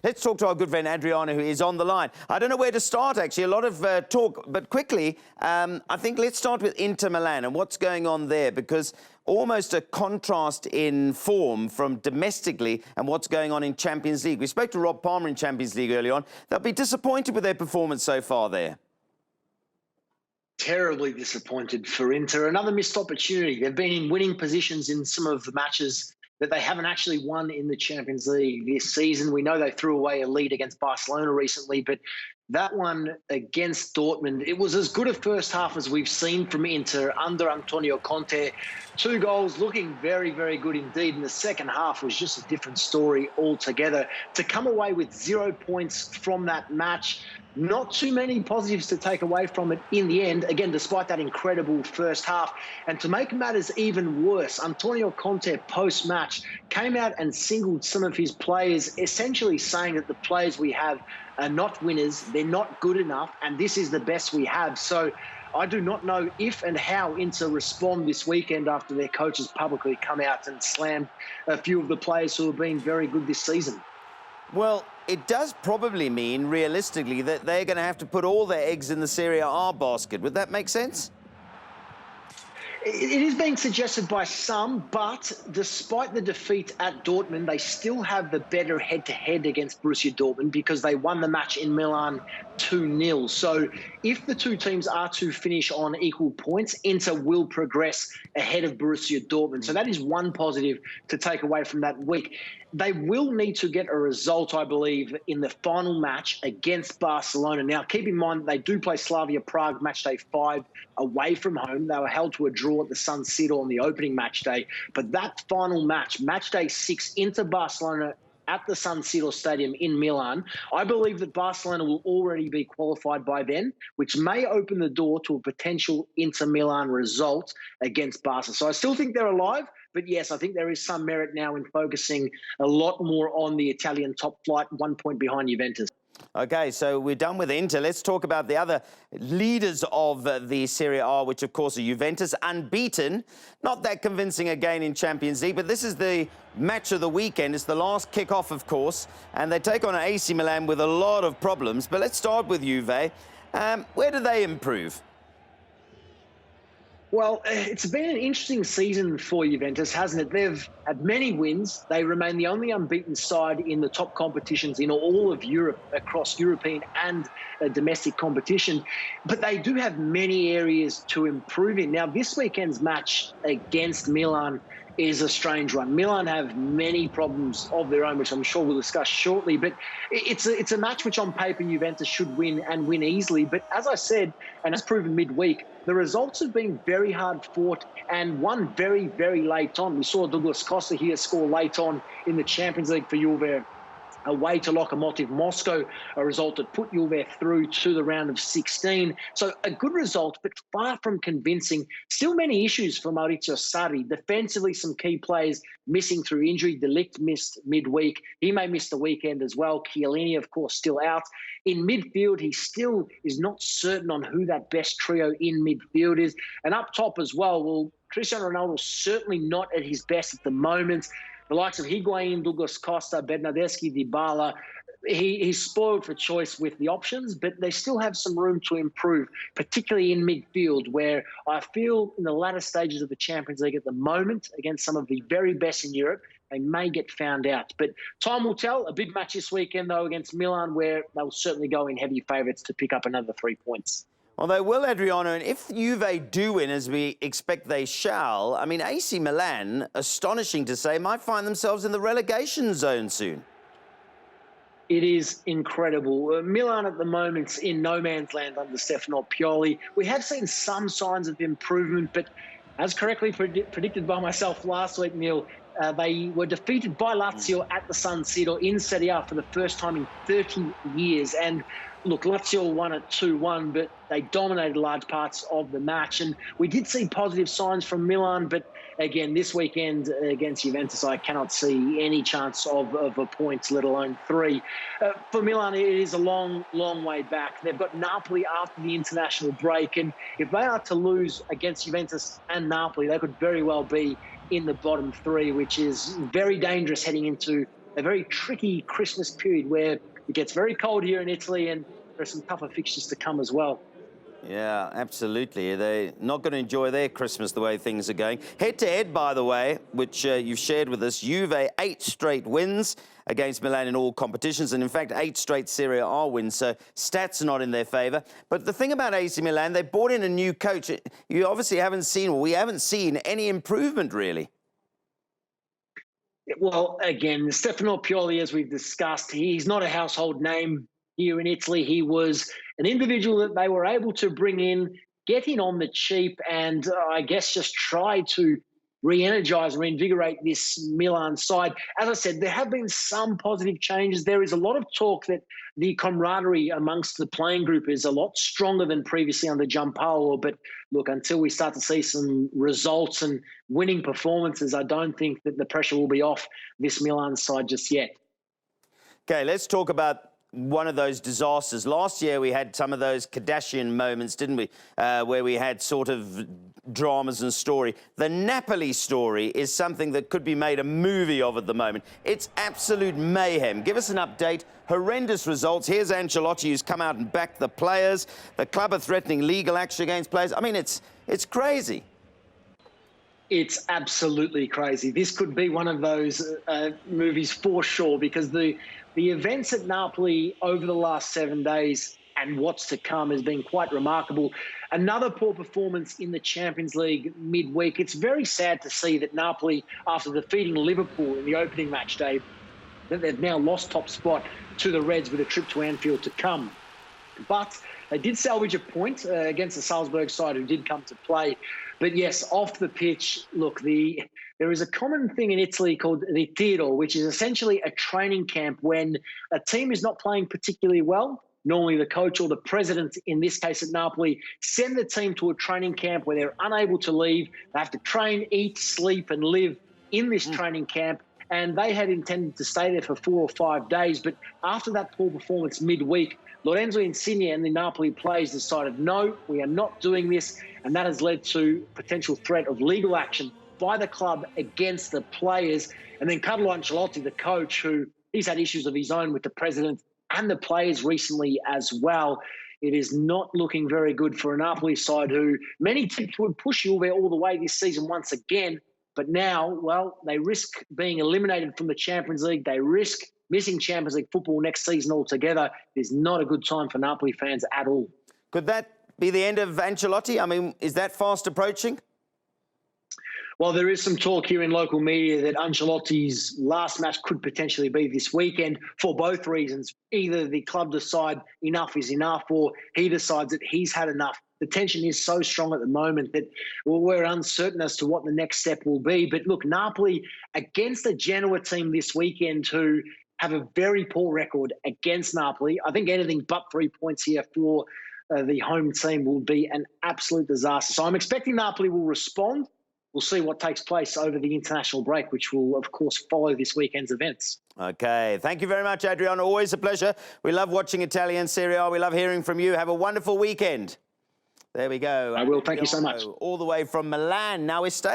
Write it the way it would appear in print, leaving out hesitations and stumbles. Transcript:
Let's talk to our good friend Adriano, who is on the line. I don't know where to start, actually. A lot of talk, but quickly, I think let's start with Inter Milan and what's going on there, because almost a contrast in form from domestically and what's going on in Champions League. We spoke to Rob Palmer in Champions League early on. They'll be disappointed with their performance so far there. Terribly disappointed for Inter. Another missed opportunity. They've been in winning positions in some of the matches that they haven't actually won in the Champions League this season. We know they threw away a lead against Barcelona recently, but that one against Dortmund, it was as good a first half as we've seen from Inter under Antonio Conte. 2 goals, looking very, very good indeed. And the second half was just a different story altogether. To come away with 0 points from that match, not too many positives to take away from it in the end, again, despite that incredible first half. And to make matters even worse, Antonio Conte, post-match, came out and singled some of his players, essentially saying that the players we have are not winners, they're not good enough, and this is the best we have. So I do not know if and how Inter respond this weekend after their coaches publicly come out and slammed a few of the players who have been very good this season. Well, it does probably mean, realistically, that they're going to have to put all their eggs in the Serie A basket. Would that make sense? It is being suggested by some, but despite the defeat at Dortmund, they still have the better head-to-head against Borussia Dortmund because they won the match in Milan 2-0. So if the two teams are to finish on equal points, Inter will progress ahead of Borussia Dortmund. So that is one positive to take away from that week. They will need to get a result, I believe, in the final match against Barcelona. Now, keep in mind, they do play Slavia Prague match day 5 away from home. They were held to a draw at the San Siro on the opening match day. But that final match, match day 6, into Barcelona at the San Siro Stadium in Milan, I believe that Barcelona will already be qualified by then, which may open the door to a potential Inter Milan result against Barca. So I still think they're alive, but yes, I think there is some merit now in focusing a lot more on the Italian top flight, 1 point behind Juventus. OK, so we're done with Inter. Let's talk about the other leaders of the Serie A, which, of course, are Juventus, unbeaten. Not that convincing again in Champions League, but this is the match of the weekend. It's the last kick-off, of course, and they take on AC Milan with a lot of problems. But let's start with Juve. Where do they improve? Well, it's been an interesting season for Juventus, hasn't it? They've had many wins. They remain the only unbeaten side in the top competitions in all of Europe, across European and domestic competition. But they do have many areas to improve in. Now, this weekend's match against Milan is a strange one. Milan have many problems of their own, which I'm sure we'll discuss shortly. But it's a match which on paper Juventus should win and win easily. But as I said, and as proven midweek, the results have been very hard fought and won very, very late on. We saw Douglas Costa here score late on in the Champions League for Juve away to Lokomotiv Moscow, a result that put Juve through to the round of 16. So a good result, but far from convincing. Still many issues for Maurizio Sarri. Defensively, some key players missing through injury. De Ligt missed midweek. He may miss the weekend as well. Chiellini, of course, still out. In midfield, he still is not certain on who that best trio in midfield is. And up top as well, Cristiano Ronaldo certainly not at his best at the moment. The likes of Higuain, Douglas Costa, Bernardeschi, Dybala, he's spoiled for choice with the options, but they still have some room to improve, particularly in midfield, where I feel in the latter stages of the Champions League at the moment, against some of the very best in Europe, they may get found out. But time will tell. A big match this weekend, though, against Milan, where they'll certainly go in heavy favourites to pick up another 3 points. Well, they will, Adriano, and if Juve do win, as we expect they shall, I mean, AC Milan, astonishing to say, might find themselves in the relegation zone soon. It is incredible. Milan at the moment's in no man's land under Stefano Pioli. We have seen some signs of improvement, but as correctly predicted by myself last week, Neil, they were defeated by Lazio at the San Siro in Serie A for the first time in 30 years. And look, Lazio won at 2-1, but they dominated large parts of the match. And we did see positive signs from Milan, but again, this weekend against Juventus, I cannot see any chance of a point, let alone 3. For Milan, it is a long, long way back. They've got Napoli after the international break, and if they are to lose against Juventus and Napoli, they could very well be in the bottom 3, which is very dangerous heading into a very tricky Christmas period where it gets very cold here in Italy, and there are some tougher fixtures to come as well. Yeah, absolutely. They're not going to enjoy their Christmas the way things are going. Head-to-head, by the way, which you've shared with us, Juve 8 straight wins against Milan in all competitions, and in fact 8 straight Serie A wins, so stats are not in their favour. But the thing about AC Milan, they brought in a new coach. You obviously haven't seen, or we haven't seen any improvement really. Well, again, Stefano Pioli, as we've discussed, he's not a household name here in Italy. He was an individual that they were able to bring in, get in on the cheap, and I guess just try to re-energise, reinvigorate this Milan side. As I said, there have been some positive changes. There is a lot of talk that the camaraderie amongst the playing group is a lot stronger than previously under Giampaolo. But look, until we start to see some results and winning performances, I don't think that the pressure will be off this Milan side just yet. Okay, let's talk about one of those disasters. Last year we had some of those Kardashian moments, didn't we, where we had sort of dramas and story. The Napoli story is something that could be made a movie of at the moment. It's absolute mayhem. Give us an update. Horrendous results. Here's Ancelotti, who's come out and backed the players. The club are threatening legal action against players. I mean, it's crazy. It's absolutely crazy. This could be one of those movies for sure, because the events at Napoli over the last 7 days and what's to come has been quite remarkable. Another poor performance in the Champions League midweek. It's very sad to see that Napoli, after defeating Liverpool in the opening match day, that they've now lost top spot to the Reds with a trip to Anfield to come. But they did salvage a point against the Salzburg side, who did come to play. But yes, off the pitch, look, there is a common thing in Italy called ritiro, which is essentially a training camp when a team is not playing particularly well. Normally the coach or the president, in this case at Napoli, send the team to a training camp where they're unable to leave. They have to train, eat, sleep and live in this training camp. And they had intended to stay there for 4 or 5 days. But after that poor performance midweek, Lorenzo Insigne and the Napoli players decided, no, we are not doing this. And that has led to potential threat of legal action by the club against the players. And then Carlo Ancelotti, the coach, who he's had issues of his own with the president and the players recently as well. It is not looking very good for a Napoli side who many tipped would push Juve all the way this season once again. But now, well, they risk being eliminated from the Champions League. They risk missing Champions League football next season altogether. It's not a good time for Napoli fans at all. Could that be the end of Ancelotti? I mean, is that fast approaching? Well, there is some talk here in local media that Ancelotti's last match could potentially be this weekend for both reasons. Either the club decide enough is enough, or he decides that he's had enough. The tension is so strong at the moment that we're uncertain as to what the next step will be. But look, Napoli against the Genoa team this weekend, who have a very poor record against Napoli. I think anything but 3 points here for the home team will be an absolute disaster. So I'm expecting Napoli will respond. We'll see what takes place over the international break, which will, of course, follow this weekend's events. Okay. Thank you very much, Adriano. Always a pleasure. We love watching Italian Serie A. We love hearing from you. Have a wonderful weekend. There we go. I will. Thank you so much. All the way from Milan. Now we're staying.